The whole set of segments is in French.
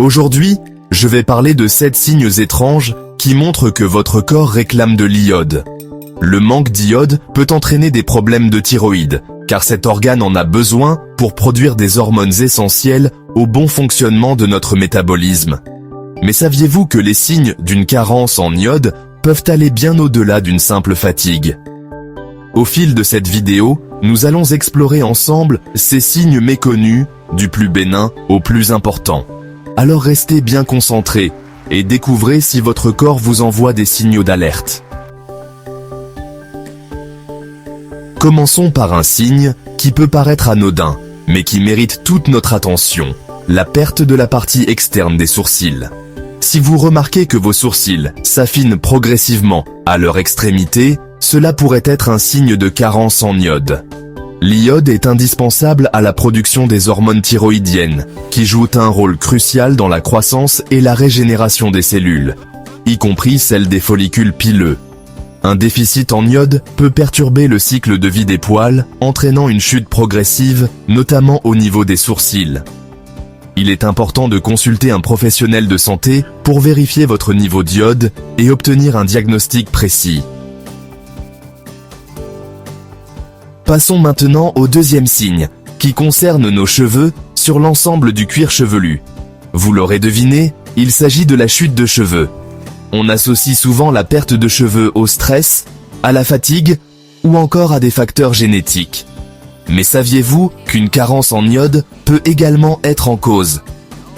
Aujourd'hui, je vais parler de 7 signes étranges qui montrent que votre corps réclame de l'iode. Le manque d'iode peut entraîner des problèmes de thyroïde, car cet organe en a besoin pour produire des hormones essentielles au bon fonctionnement de notre métabolisme. Mais saviez-vous que les signes d'une carence en iode peuvent aller bien au-delà d'une simple fatigue? Au fil de cette vidéo, nous allons explorer ensemble ces signes méconnus, du plus bénin au plus important. Alors restez bien concentrés et découvrez si votre corps vous envoie des signaux d'alerte. Commençons par un signe qui peut paraître anodin, mais qui mérite toute notre attention, la perte de la partie externe des sourcils. Si vous remarquez que vos sourcils s'affinent progressivement à leur extrémité, cela pourrait être un signe de carence en iode. L'iode est indispensable à la production des hormones thyroïdiennes, qui jouent un rôle crucial dans la croissance et la régénération des cellules, y compris celles des follicules pileux. Un déficit en iode peut perturber le cycle de vie des poils, entraînant une chute progressive, notamment au niveau des sourcils. Il est important de consulter un professionnel de santé pour vérifier votre niveau d'iode et obtenir un diagnostic précis. Passons maintenant au deuxième signe, qui concerne nos cheveux sur l'ensemble du cuir chevelu. Vous l'aurez deviné, il s'agit de la chute de cheveux. On associe souvent la perte de cheveux au stress, à la fatigue ou encore à des facteurs génétiques. Mais saviez-vous qu'une carence en iode peut également être en cause?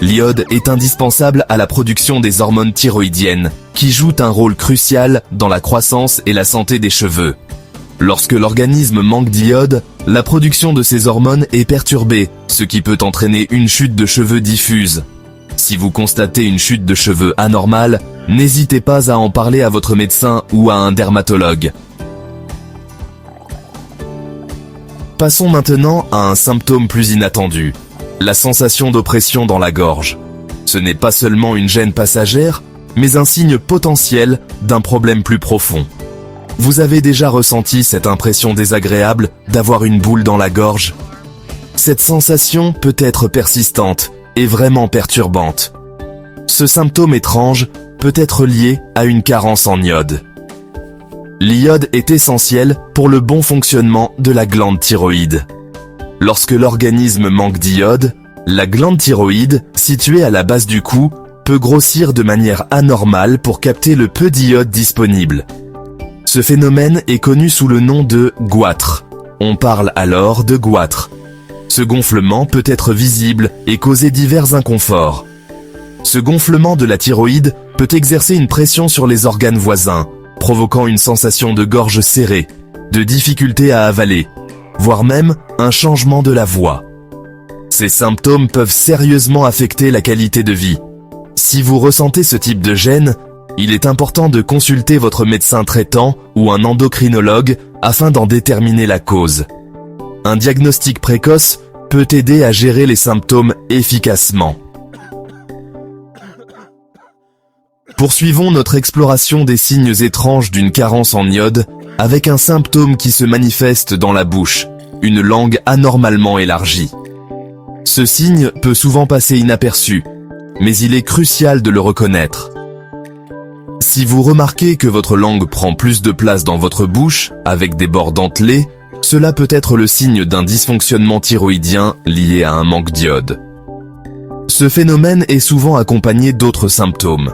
L'iode est indispensable à la production des hormones thyroïdiennes, qui jouent un rôle crucial dans la croissance et la santé des cheveux. Lorsque l'organisme manque d'iode, la production de ces hormones est perturbée, ce qui peut entraîner une chute de cheveux diffuse. Si vous constatez une chute de cheveux anormale, n'hésitez pas à en parler à votre médecin ou à un dermatologue. Passons maintenant à un symptôme plus inattendu, la sensation d'oppression dans la gorge. Ce n'est pas seulement une gêne passagère, mais un signe potentiel d'un problème plus profond. Vous avez déjà ressenti cette impression désagréable d'avoir une boule dans la gorge? Cette sensation peut être persistante et vraiment perturbante. Ce symptôme étrange peut être lié à une carence en iode. L'iode est essentiel pour le bon fonctionnement de la glande thyroïde. Lorsque l'organisme manque d'iode, la glande thyroïde, située à la base du cou, peut grossir de manière anormale pour capter le peu d'iode disponible. Ce phénomène est connu sous le nom de goitre. On parle alors de goitre. Ce gonflement peut être visible et causer divers inconforts. Ce gonflement de la thyroïde peut exercer une pression sur les organes voisins, provoquant une sensation de gorge serrée, de difficulté à avaler, voire même un changement de la voix. Ces symptômes peuvent sérieusement affecter la qualité de vie. Si vous ressentez ce type de gêne, il est important de consulter votre médecin traitant ou un endocrinologue afin d'en déterminer la cause. Un diagnostic précoce peut aider à gérer les symptômes efficacement. Poursuivons notre exploration des signes étranges d'une carence en iode avec un symptôme qui se manifeste dans la bouche, une langue anormalement élargie. Ce signe peut souvent passer inaperçu, mais il est crucial de le reconnaître. Si vous remarquez que votre langue prend plus de place dans votre bouche, avec des bords dentelés, cela peut être le signe d'un dysfonctionnement thyroïdien lié à un manque d'iode. Ce phénomène est souvent accompagné d'autres symptômes.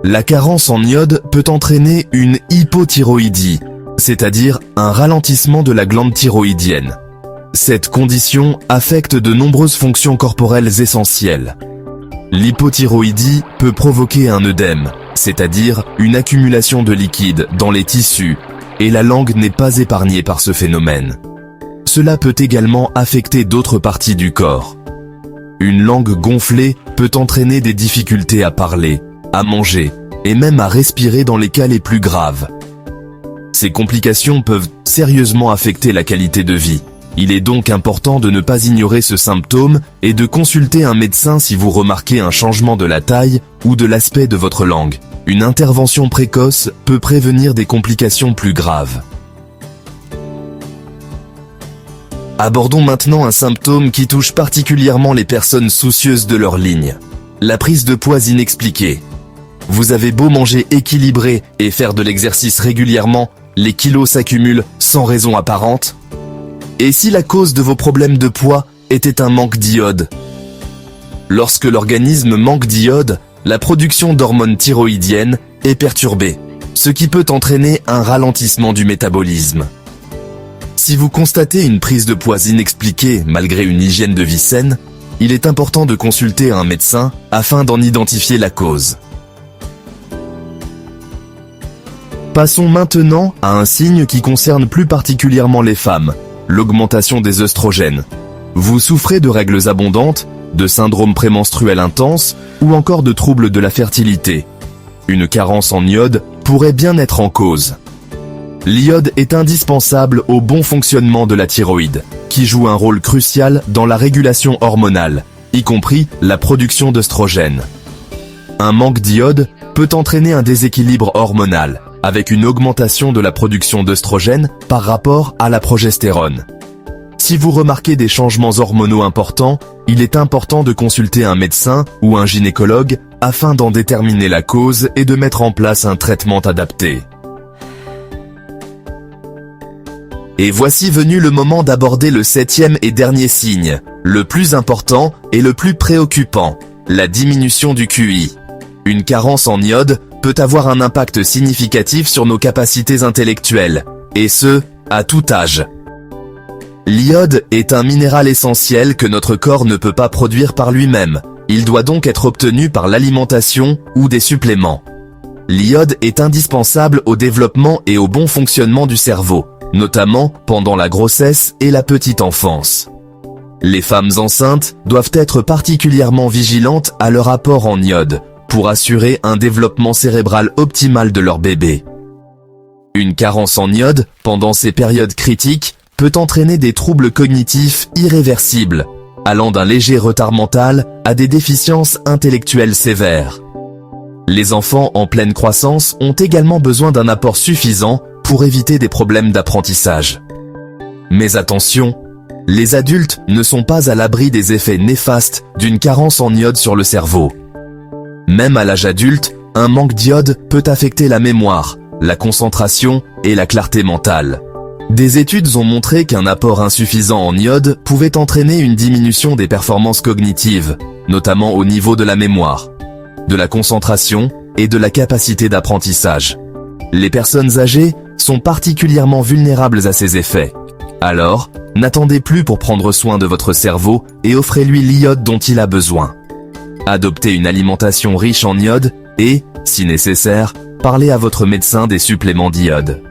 La carence en iode peut entraîner une hypothyroïdie, c'est-à-dire un ralentissement de la glande thyroïdienne. Cette condition affecte de nombreuses fonctions corporelles essentielles. L'hypothyroïdie peut provoquer un œdème, c'est-à-dire une accumulation de liquide dans les tissus, et la langue n'est pas épargnée par ce phénomène. Cela peut également affecter d'autres parties du corps. Une langue gonflée peut entraîner des difficultés à parler, à manger, et même à respirer dans les cas les plus graves. Ces complications peuvent sérieusement affecter la qualité de vie. Il est donc important de ne pas ignorer ce symptôme et de consulter un médecin si vous remarquez un changement de la taille ou de l'aspect de votre langue. Une intervention précoce peut prévenir des complications plus graves. Abordons maintenant un symptôme qui touche particulièrement les personnes soucieuses de leur ligne. La prise de poids inexpliquée. Vous avez beau manger équilibré et faire de l'exercice régulièrement, les kilos s'accumulent sans raison apparente. Et si la cause de vos problèmes de poids était un manque d'iode? Lorsque l'organisme manque d'iode, la production d'hormones thyroïdiennes est perturbée, ce qui peut entraîner un ralentissement du métabolisme. Si vous constatez une prise de poids inexpliquée malgré une hygiène de vie saine, il est important de consulter un médecin afin d'en identifier la cause. Passons maintenant à un signe qui concerne plus particulièrement les femmes, l'augmentation des œstrogènes. Vous souffrez de règles abondantes, de syndrome prémenstruel intense ou encore de troubles de la fertilité. Une carence en iode pourrait bien être en cause. L'iode est indispensable au bon fonctionnement de la thyroïde, qui joue un rôle crucial dans la régulation hormonale, y compris la production d'œstrogènes. Un manque d'iode peut entraîner un déséquilibre hormonal, avec une augmentation de la production d'œstrogènes par rapport à la progestérone. Si vous remarquez des changements hormonaux importants, il est important de consulter un médecin ou un gynécologue afin d'en déterminer la cause et de mettre en place un traitement adapté. Et voici venu le moment d'aborder le 7e et dernier signe, le plus important et le plus préoccupant, la diminution du QI. Une carence en iode peut avoir un impact significatif sur nos capacités intellectuelles, et ce, à tout âge. L'iode est un minéral essentiel que notre corps ne peut pas produire par lui-même. Il doit donc être obtenu par l'alimentation ou des suppléments. L'iode est indispensable au développement et au bon fonctionnement du cerveau, notamment pendant la grossesse et la petite enfance. Les femmes enceintes doivent être particulièrement vigilantes à leur apport en iode, pour assurer un développement cérébral optimal de leur bébé. Une carence en iode, pendant ces périodes critiques, peut entraîner des troubles cognitifs irréversibles, allant d'un léger retard mental à des déficiences intellectuelles sévères. Les enfants en pleine croissance ont également besoin d'un apport suffisant pour éviter des problèmes d'apprentissage. Mais attention, les adultes ne sont pas à l'abri des effets néfastes d'une carence en iode sur le cerveau. Même à l'âge adulte, un manque d'iode peut affecter la mémoire, la concentration et la clarté mentale. Des études ont montré qu'un apport insuffisant en iode pouvait entraîner une diminution des performances cognitives, notamment au niveau de la mémoire, de la concentration et de la capacité d'apprentissage. Les personnes âgées sont particulièrement vulnérables à ces effets. Alors, n'attendez plus pour prendre soin de votre cerveau et offrez-lui l'iode dont il a besoin. Adoptez une alimentation riche en iode et, si nécessaire, parlez à votre médecin des suppléments d'iode.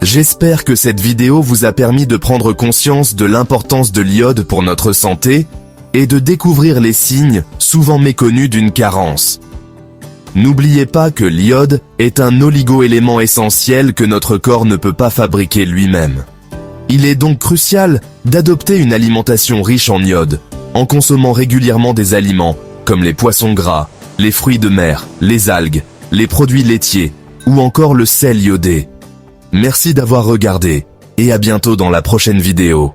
J'espère que cette vidéo vous a permis de prendre conscience de l'importance de l'iode pour notre santé et de découvrir les signes souvent méconnus d'une carence. N'oubliez pas que l'iode est un oligo-élément essentiel que notre corps ne peut pas fabriquer lui-même. Il est donc crucial d'adopter une alimentation riche en iode, en consommant régulièrement des aliments comme les poissons gras, les fruits de mer, les algues, les produits laitiers ou encore le sel iodé. Merci d'avoir regardé et à bientôt dans la prochaine vidéo.